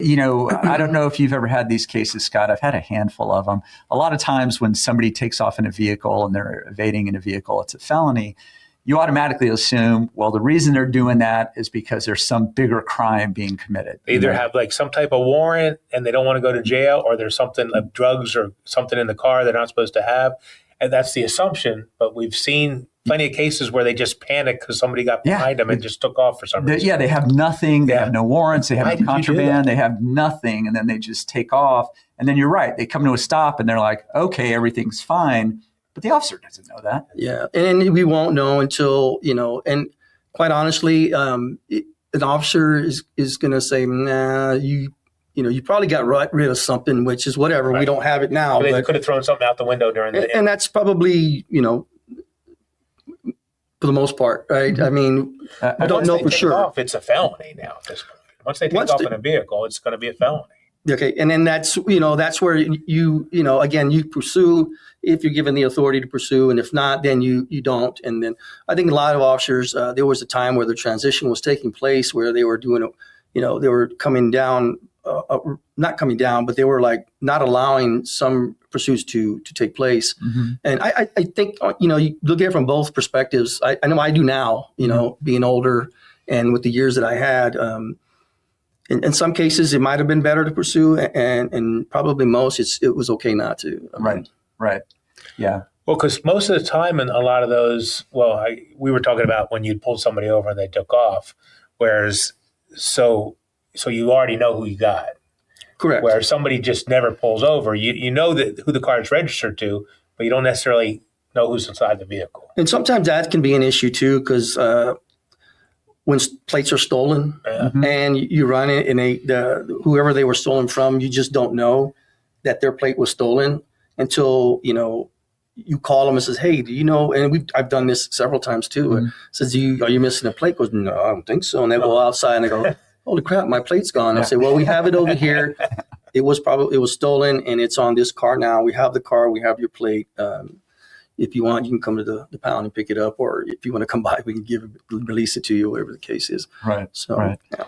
I don't know if you've ever had these cases, Scott. I've had a handful of them. A lot of times when somebody takes off in a vehicle and they're evading in a vehicle, it's a felony. You automatically assume, well, the reason they're doing that is because there's some bigger crime being committed. They either have like some type of warrant and they don't want to go to jail, or there's something like drugs or something in the car they're not supposed to have. And that's the assumption. But we've seen plenty of cases where they just panicked because somebody got behind them and just took off for some reason. They have nothing. They have no warrants. They have no contraband. They have nothing. And then they just take off. And then you're right. They come to a stop and they're like, okay, everything's fine. But the officer doesn't know that. Yeah. And we won't know until, and quite honestly, an officer is going to say, nah, you probably got rid of something, which is whatever. Right. We don't have it now. They could have thrown something out the window during the day. And that's probably, for the most part, right? Mm-hmm. I mean, I don't know for sure. Off, it's a felony now at this point. Once they take off in a vehicle, it's going to be a felony. Okay. And then that's where again, you pursue if you're given the authority to pursue. And if not, then you don't. And then I think a lot of officers, there was a time where the transition was taking place where they were doing, they were coming down, not coming down, but they were like not allowing some pursuits to take place. Mm-hmm. And I think, you look at it from both perspectives. I know I do now, being older and with the years that I had, in some cases it might've been better to pursue and probably most it was okay not to. Right. Yeah. Well, because most of the time in a lot of those, we were talking about when you'd pulled somebody over and they took off, whereas, so you already know who you got. Correct. Where somebody just never pulls over, you know who the car is registered to, but you don't necessarily know who's inside the vehicle. And sometimes that can be an issue too, because when plates are stolen and you run it and whoever they were stolen from, you just don't know that their plate was stolen until you call them and says, hey, do you know? And I've done this several times too. Mm-hmm. Says, are you missing a plate? Goes, no, I don't think so. And they go outside and they go, holy crap, my plate's gone. I say, well, we have it over here. It was stolen and it's on this car now. We have the car, we have your plate. If you want, you can come to the pound and pick it up, or if you want to come by, we can release it to you, whatever the case is. Right. So, right. Yeah.